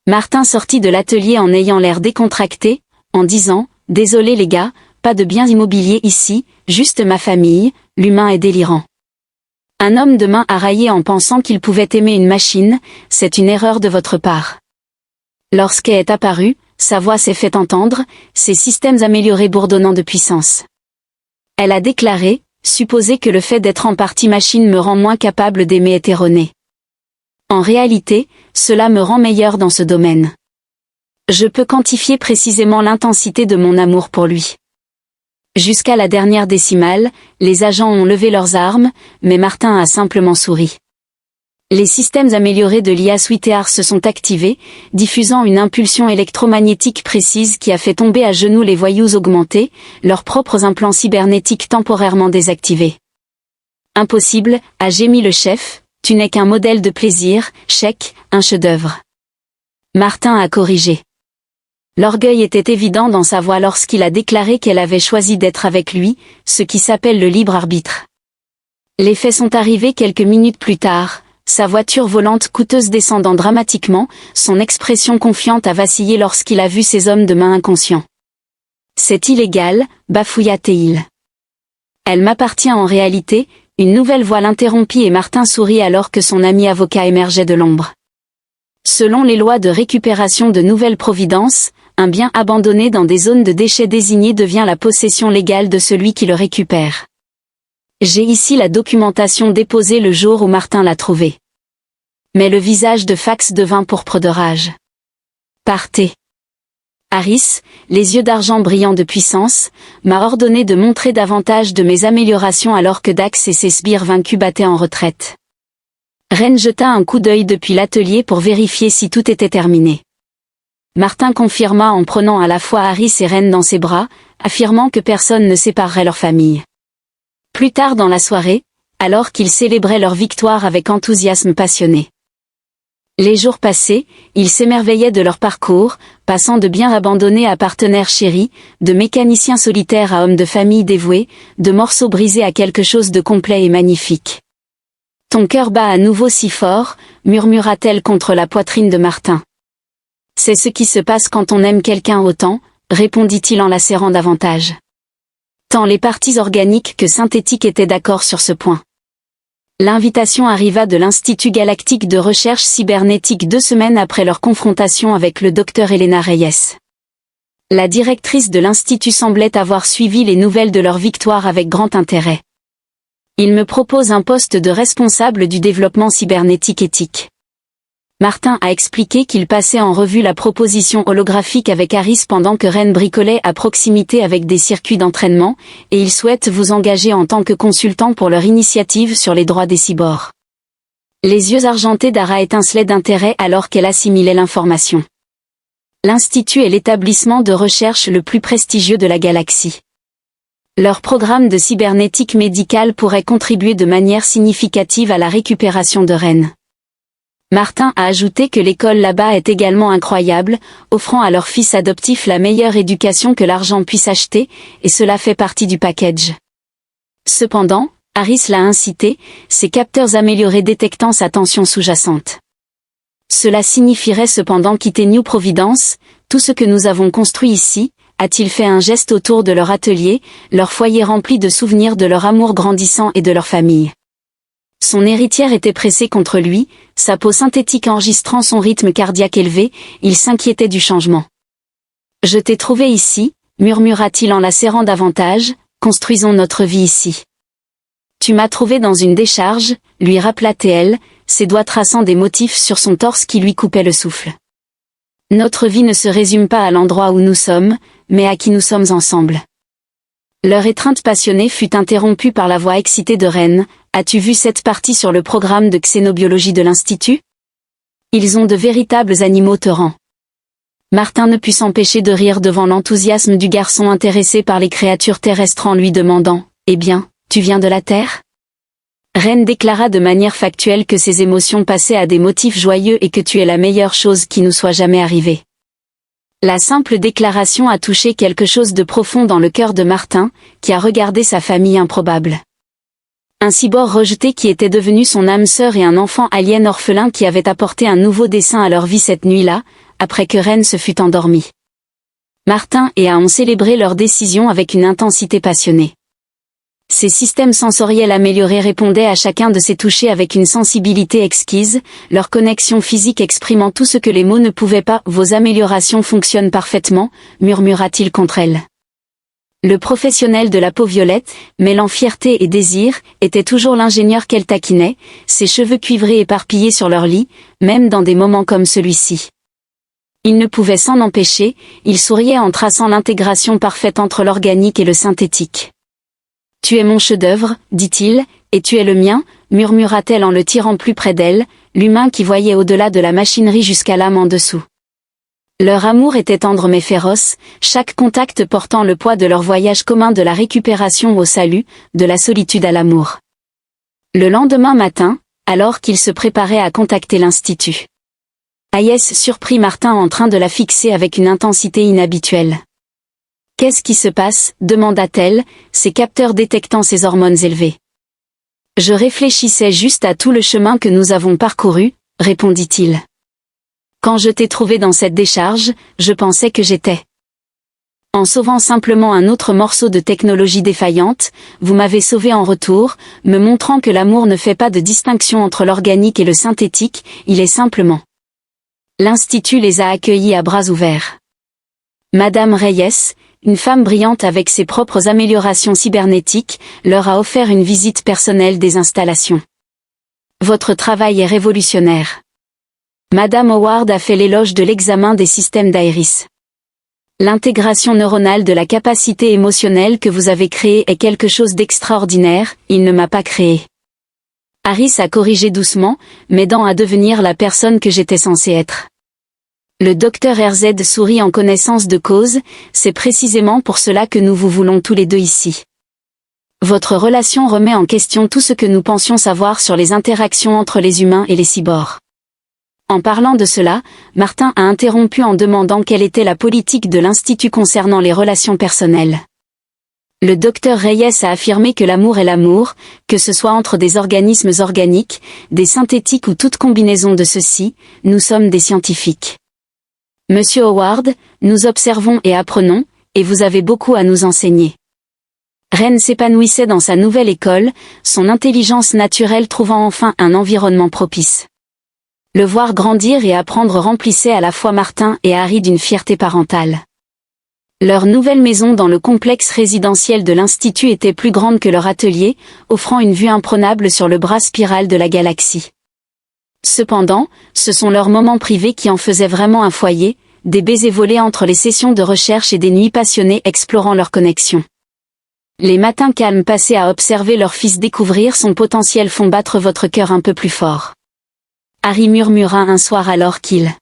Martin sortit de l'atelier en ayant l'air décontracté, en disant « Désolé les gars, pas de biens immobiliers ici, juste ma famille, l'humain est délirant. » Un homme de main a raillé en pensant qu'il pouvait aimer une machine, c'est une erreur de votre part. Lorsqu'elle est apparue, sa voix s'est fait entendre, ses systèmes améliorés bourdonnant de puissance. Elle a déclaré, supposez que le fait d'être en partie machine me rend moins capable d'aimer est erroné. En réalité, cela me rend meilleur dans ce domaine. Je peux quantifier précisément l'intensité de mon amour pour lui. Jusqu'à la dernière décimale, les agents ont levé leurs armes, mais Martin a simplement souri. Les systèmes améliorés de l'IA Sweetheart se sont activés, diffusant une impulsion électromagnétique précise qui a fait tomber à genoux les voyous augmentés, leurs propres implants cybernétiques temporairement désactivés. Impossible, a gémi le chef, tu n'es qu'un modèle de plaisir, chèque, un chef-d'œuvre. Martin a corrigé. L'orgueil était évident dans sa voix lorsqu'il a déclaré qu'elle avait choisi d'être avec lui, ce qui s'appelle le libre arbitre. Les faits sont arrivés quelques minutes plus tard, sa voiture volante coûteuse descendant dramatiquement, son expression confiante a vacillé lorsqu'il a vu ces hommes de main inconscients. « C'est illégal », bafouilla-t-il. « Elle m'appartient en réalité », une nouvelle voix l'interrompit et Martin sourit alors que son ami avocat émergeait de l'ombre. Selon les lois de récupération de Nouvelle-Providence, un bien abandonné dans des zones de déchets désignées devient la possession légale de celui qui le récupère. J'ai ici la documentation déposée le jour où Martin l'a trouvée. Mais le visage de Fax devint pourpre de rage. Partez. Harris, les yeux d'argent brillants de puissance, m'a ordonné de montrer davantage de mes améliorations alors que Dax et ses sbires vaincus battaient en retraite. Ren jeta un coup d'œil depuis l'atelier pour vérifier si tout était terminé. Martin confirma en prenant à la fois Harris et Ren dans ses bras, affirmant que personne ne séparerait leur famille. Plus tard dans la soirée, alors qu'ils célébraient leur victoire avec enthousiasme passionné. Les jours passés, ils s'émerveillaient de leur parcours, passant de biens abandonnés à partenaires chéris, de mécaniciens solitaires à hommes de famille dévoués, de morceaux brisés à quelque chose de complet et magnifique. « Ton cœur bat à nouveau si fort », murmura-t-elle contre la poitrine de Martin. « C'est ce qui se passe quand on aime quelqu'un autant », répondit-il en la serrant davantage. Tant les parties organiques que synthétiques étaient d'accord sur ce point. L'invitation arriva de l'Institut Galactique de Recherche Cybernétique 2 semaines après leur confrontation avec le Dr Elena Reyes. La directrice de l'Institut semblait avoir suivi les nouvelles de leur victoire avec grand intérêt. Il me propose un poste de responsable du développement cybernétique éthique. Martin a expliqué qu'il passait en revue la proposition holographique avec Harris pendant que Ren bricolait à proximité avec des circuits d'entraînement, et il souhaite vous engager en tant que consultant pour leur initiative sur les droits des cyborgs. Les yeux argentés d'Ara étincelaient d'intérêt alors qu'elle assimilait l'information. L'Institut est l'établissement de recherche le plus prestigieux de la galaxie. Leur programme de cybernétique médicale pourrait contribuer de manière significative à la récupération de Ren. Martin a ajouté que l'école là-bas est également incroyable, offrant à leur fils adoptif la meilleure éducation que l'argent puisse acheter, et cela fait partie du package. Cependant, Harris l'a incité, ses capteurs améliorés détectant sa tension sous-jacente. Cela signifierait cependant quitter New Providence, tout ce que nous avons construit ici, a-t-il fait un geste autour de leur atelier, leur foyer rempli de souvenirs de leur amour grandissant et de leur famille. Son héritière était pressée contre lui, sa peau synthétique enregistrant son rythme cardiaque élevé, il s'inquiétait du changement. « Je t'ai trouvé ici, murmura-t-il en la serrant davantage, construisons notre vie ici. Tu m'as trouvé dans une décharge, lui rappela-t-elle, ses doigts traçant des motifs sur son torse qui lui coupaient le souffle. Notre vie ne se résume pas à l'endroit où nous sommes, mais à qui nous sommes ensemble. Leur étreinte passionnée fut interrompue par la voix excitée de Ren. As-tu vu cette partie sur le programme de xénobiologie de l'Institut? Ils ont de véritables animaux torrents. Martin ne put s'empêcher de rire devant l'enthousiasme du garçon intéressé par les créatures terrestres en lui demandant « Eh bien, tu viens de la Terre ?» Ren déclara de manière factuelle que ses émotions passaient à des motifs joyeux et que tu es la meilleure chose qui nous soit jamais arrivée. La simple déclaration a touché quelque chose de profond dans le cœur de Martin, qui a regardé sa famille improbable. Un cyborg rejeté qui était devenu son âme sœur et un enfant alien orphelin qui avait apporté un nouveau dessein à leur vie cette nuit-là, après que Ren se fut endormi. Martin et A ont célébré leur décision avec une intensité passionnée. Ces systèmes sensoriels améliorés répondaient à chacun de ces touchés avec une sensibilité exquise, leur connexion physique exprimant tout ce que les mots ne pouvaient pas. « Vos améliorations fonctionnent parfaitement », murmura-t-il contre elle. Le professionnel de la peau violette, mêlant fierté et désir, était toujours l'ingénieur qu'elle taquinait, ses cheveux cuivrés éparpillés sur leur lit, même dans des moments comme celui-ci. Il ne pouvait s'en empêcher, il souriait en traçant l'intégration parfaite entre l'organique et le synthétique. « Tu es mon chef-d'œuvre, dit-il, et tu es le mien, murmura-t-elle en le tirant plus près d'elle, l'humain qui voyait au-delà de la machinerie jusqu'à l'âme en dessous. Leur amour était tendre mais féroce, chaque contact portant le poids de leur voyage commun de la récupération au salut, de la solitude à l'amour. Le lendemain matin, alors qu'il se préparait à contacter l'Institut, Hayes surprit Martin en train de la fixer avec une intensité inhabituelle. « Qu'est-ce qui se passe ?» demanda-t-elle, ses capteurs détectant ses hormones élevées. « Je réfléchissais juste à tout le chemin que nous avons parcouru, » répondit-il. Quand je t'ai trouvé dans cette décharge, je pensais que j'étais. En sauvant simplement un autre morceau de technologie défaillante, vous m'avez sauvé en retour, me montrant que l'amour ne fait pas de distinction entre l'organique et le synthétique, il est simplement. L'Institut les a accueillis à bras ouverts. Madame Reyes, une femme brillante avec ses propres améliorations cybernétiques, leur a offert une visite personnelle des installations. Votre travail est révolutionnaire. Madame Howard a fait l'éloge de l'examen des systèmes d'Iris. L'intégration neuronale de la capacité émotionnelle que vous avez créée est quelque chose d'extraordinaire, il ne m'a pas créé. Harris a corrigé doucement, m'aidant à devenir la personne que j'étais censée être. Le docteur RZ sourit en connaissance de cause, c'est précisément pour cela que nous vous voulons tous les deux ici. Votre relation remet en question tout ce que nous pensions savoir sur les interactions entre les humains et les cyborgs. En parlant de cela, Martin a interrompu en demandant quelle était la politique de l'Institut concernant les relations personnelles. Le docteur Reyes a affirmé que l'amour est l'amour, que ce soit entre des organismes organiques, des synthétiques ou toute combinaison de ceux-ci, nous sommes des scientifiques. Monsieur Howard, nous observons et apprenons, et vous avez beaucoup à nous enseigner. Ren s'épanouissait dans sa nouvelle école, son intelligence naturelle trouvant enfin un environnement propice. Le voir grandir et apprendre remplissait à la fois Martin et Harry d'une fierté parentale. Leur nouvelle maison dans le complexe résidentiel de l'Institut était plus grande que leur atelier, offrant une vue imprenable sur le bras spiral de la galaxie. Cependant, ce sont leurs moments privés qui en faisaient vraiment un foyer, des baisers volés entre les sessions de recherche et des nuits passionnées explorant leurs connexions. Les matins calmes passés à observer leur fils découvrir son potentiel font battre votre cœur un peu plus fort. Harry murmura un soir alors qu'il,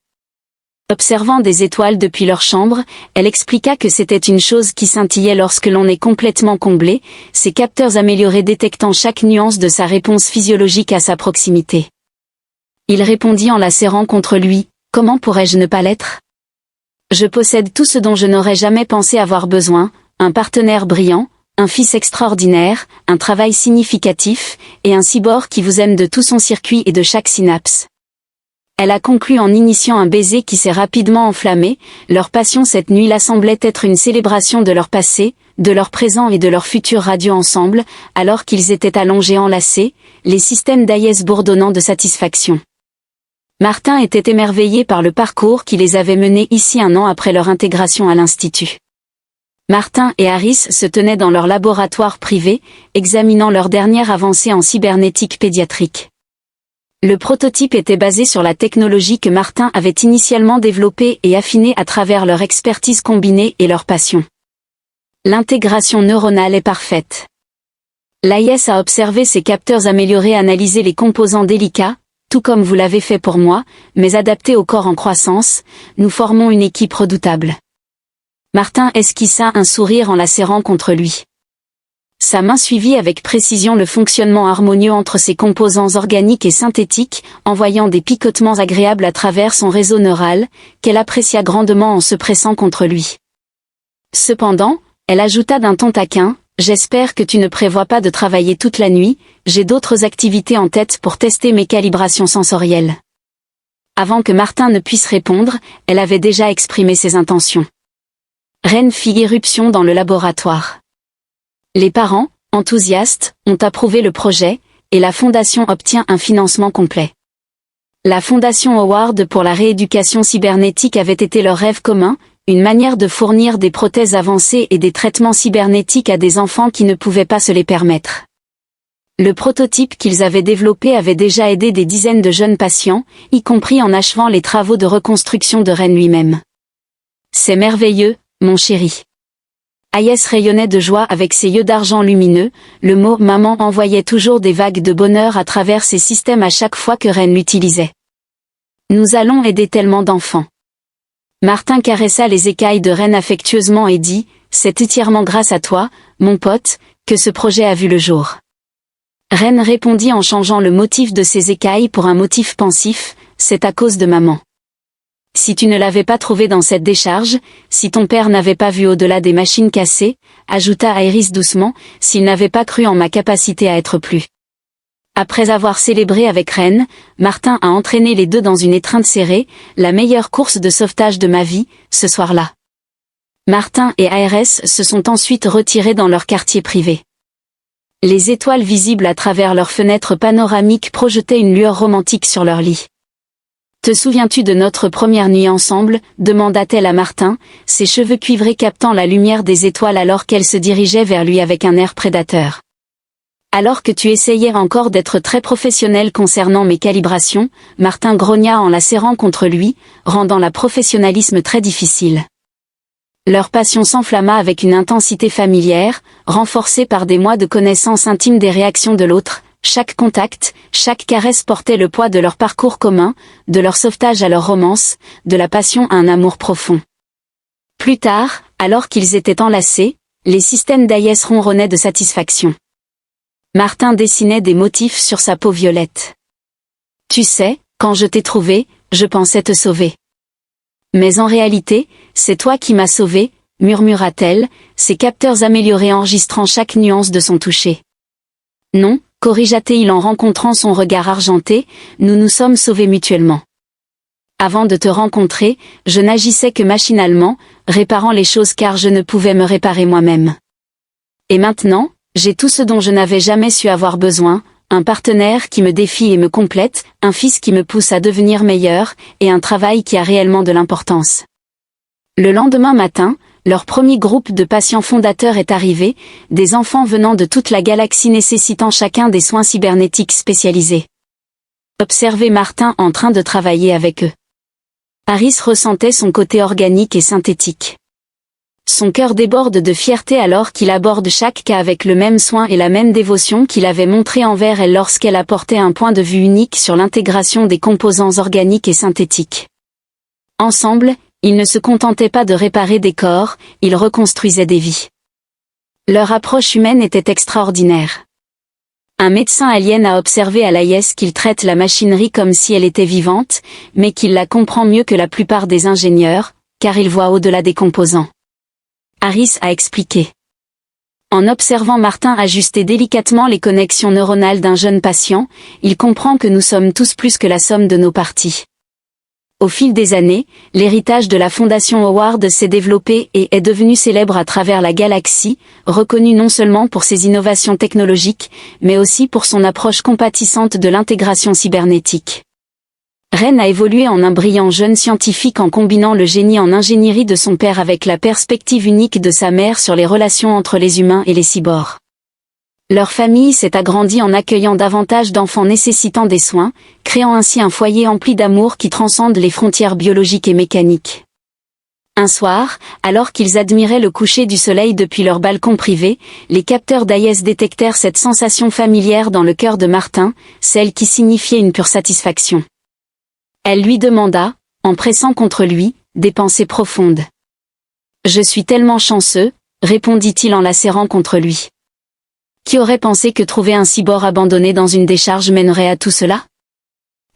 observant des étoiles depuis leur chambre, elle expliqua que c'était une chose qui scintillait lorsque l'on est complètement comblé, ses capteurs améliorés détectant chaque nuance de sa réponse physiologique à sa proximité. Il répondit en la serrant contre lui, « Comment pourrais-je ne pas l'être ? Je possède tout ce dont je n'aurais jamais pensé avoir besoin, un partenaire brillant, un fils extraordinaire, un travail significatif, et un cyborg qui vous aime de tout son circuit et de chaque synapse. » Elle a conclu en initiant un baiser qui s'est rapidement enflammé, leur passion cette nuit-là semblait être une célébration de leur passé, de leur présent et de leur futur radieux ensemble, alors qu'ils étaient allongés enlacés, les systèmes d'Ayès bourdonnant de satisfaction. Martin était émerveillé par le parcours qui les avait menés ici 1 an après leur intégration à l'Institut. Martin et Harris se tenaient dans leur laboratoire privé, examinant leur dernière avancée en cybernétique pédiatrique. Le prototype était basé sur la technologie que Martin avait initialement développée et affinée à travers leur expertise combinée et leur passion. L'intégration neuronale est parfaite. L'AIS a observé ses capteurs améliorés analyser les composants délicats, tout comme vous l'avez fait pour moi, mais adaptés au corps en croissance, nous formons une équipe redoutable. Martin esquissa un sourire en la serrant contre lui. Sa main suivit avec précision le fonctionnement harmonieux entre ses composants organiques et synthétiques, envoyant des picotements agréables à travers son réseau neural, qu'elle apprécia grandement en se pressant contre lui. Cependant, elle ajouta d'un ton taquin, « J'espère que tu ne prévois pas de travailler toute la nuit, j'ai d'autres activités en tête pour tester mes calibrations sensorielles. » Avant que Martin ne puisse répondre, elle avait déjà exprimé ses intentions. Ren fit irruption dans le laboratoire. Les parents, enthousiastes, ont approuvé le projet, et la fondation obtient un financement complet. La fondation Howard pour la rééducation cybernétique avait été leur rêve commun, une manière de fournir des prothèses avancées et des traitements cybernétiques à des enfants qui ne pouvaient pas se les permettre. Le prototype qu'ils avaient développé avait déjà aidé des dizaines de jeunes patients, y compris en achevant les travaux de reconstruction de Ren lui-même. C'est merveilleux, mon chéri. Ayès rayonnait de joie avec ses yeux d'argent lumineux, le mot « maman » envoyait toujours des vagues de bonheur à travers ses systèmes à chaque fois que Ren l'utilisait. Nous allons aider tellement d'enfants. Martin caressa les écailles de Ren affectueusement et dit « C'est entièrement grâce à toi, mon pote, que ce projet a vu le jour. » Ren répondit en changeant le motif de ses écailles pour un motif pensif « C'est à cause de maman. » Si tu ne l'avais pas trouvé dans cette décharge, si ton père n'avait pas vu au-delà des machines cassées, ajouta Iris doucement, s'il n'avait pas cru en ma capacité à être plus. Après avoir célébré avec Ren, Martin a entraîné les deux dans une étreinte serrée, la meilleure course de sauvetage de ma vie, ce soir-là. Martin et ARS se sont ensuite retirés dans leur quartier privé. Les étoiles visibles à travers leurs fenêtres panoramiques projetaient une lueur romantique sur leur lit. « Te souviens-tu de notre première nuit ensemble » demanda-t-elle à Martin, ses cheveux cuivrés captant la lumière des étoiles alors qu'elle se dirigeait vers lui avec un air prédateur. « Alors que tu essayais encore d'être très professionnel concernant mes calibrations » Martin grogna en la serrant contre lui, rendant le professionnalisme très difficile. Leur passion s'enflamma avec une intensité familière, renforcée par des mois de connaissance intime des réactions de l'autre. Chaque contact, chaque caresse portait le poids de leur parcours commun, de leur sauvetage à leur romance, de la passion à un amour profond. Plus tard, alors qu'ils étaient enlacés, les systèmes d'Ayès ronronnaient de satisfaction. Martin dessinait des motifs sur sa peau violette. « Tu sais, quand je t'ai trouvé, je pensais te sauver. Mais en réalité, c'est toi qui m'as sauvé, murmura-t-elle, ses capteurs améliorés enregistrant chaque nuance de son toucher. Non, corrigea-t-il en rencontrant son regard argenté, nous nous sommes sauvés mutuellement. Avant de te rencontrer, je n'agissais que machinalement, réparant les choses car je ne pouvais me réparer moi-même. Et maintenant, j'ai tout ce dont je n'avais jamais su avoir besoin, un partenaire qui me défie et me complète, un fils qui me pousse à devenir meilleur, et un travail qui a réellement de l'importance. Le lendemain matin, leur premier groupe de patients fondateurs est arrivé, des enfants venant de toute la galaxie nécessitant chacun des soins cybernétiques spécialisés. Observez Martin en train de travailler avec eux. Harris ressentait son côté organique et synthétique. Son cœur déborde de fierté alors qu'il aborde chaque cas avec le même soin et la même dévotion qu'il avait montré envers elle lorsqu'elle apportait un point de vue unique sur l'intégration des composants organiques et synthétiques. Ensemble, ils ne se contentaient pas de réparer des corps, ils reconstruisaient des vies. Leur approche humaine était extraordinaire. Un médecin alien a observé à l'AIS qu'il traite la machinerie comme si elle était vivante, mais qu'il la comprend mieux que la plupart des ingénieurs, car il voit au-delà des composants. Harris a expliqué. En observant Martin ajuster délicatement les connexions neuronales d'un jeune patient, il comprend que nous sommes tous plus que la somme de nos parties. Au fil des années, l'héritage de la Fondation Howard s'est développé et est devenu célèbre à travers la galaxie, reconnu non seulement pour ses innovations technologiques, mais aussi pour son approche compatissante de l'intégration cybernétique. Ren a évolué en un brillant jeune scientifique en combinant le génie en ingénierie de son père avec la perspective unique de sa mère sur les relations entre les humains et les cyborgs. Leur famille s'est agrandie en accueillant davantage d'enfants nécessitant des soins, créant ainsi un foyer empli d'amour qui transcende les frontières biologiques et mécaniques. Un soir, alors qu'ils admiraient le coucher du soleil depuis leur balcon privé, les capteurs d'AIS détectèrent cette sensation familière dans le cœur de Martin, celle qui signifiait une pure satisfaction. Elle lui demanda, en pressant contre lui, des pensées profondes. « Je suis tellement chanceux », répondit-il en la serrant contre lui. Qui aurait pensé que trouver un cyborg abandonné dans une décharge mènerait à tout cela?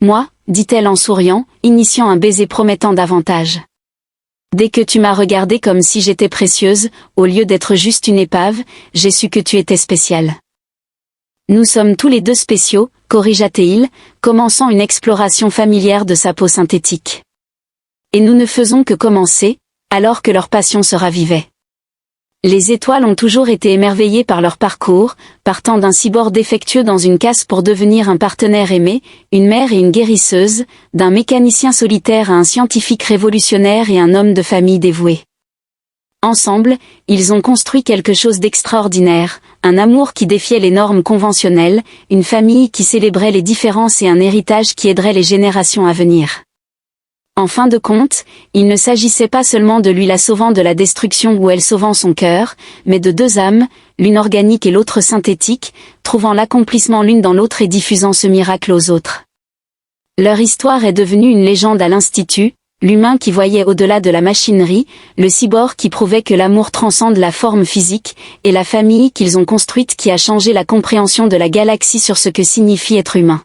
Moi, dit-elle en souriant, initiant un baiser promettant davantage. Dès que tu m'as regardée comme si j'étais précieuse, au lieu d'être juste une épave, j'ai su que tu étais spéciale. Nous sommes tous les deux spéciaux, corrigea-t-il, commençant une exploration familière de sa peau synthétique. Et nous ne faisons que commencer, alors que leur passion se ravivait. Les étoiles ont toujours été émerveillées par leur parcours, partant d'un cyborg défectueux dans une casse pour devenir un partenaire aimé, une mère et une guérisseuse, d'un mécanicien solitaire à un scientifique révolutionnaire et un homme de famille dévoué. Ensemble, ils ont construit quelque chose d'extraordinaire, un amour qui défiait les normes conventionnelles, une famille qui célébrait les différences et un héritage qui aiderait les générations à venir. En fin de compte, il ne s'agissait pas seulement de lui la sauvant de la destruction ou elle sauvant son cœur, mais de deux âmes, l'une organique et l'autre synthétique, trouvant l'accomplissement l'une dans l'autre et diffusant ce miracle aux autres. Leur histoire est devenue une légende à l'Institut, l'humain qui voyait au-delà de la machinerie, le cyborg qui prouvait que l'amour transcende la forme physique, et la famille qu'ils ont construite qui a changé la compréhension de la galaxie sur ce que signifie être humain.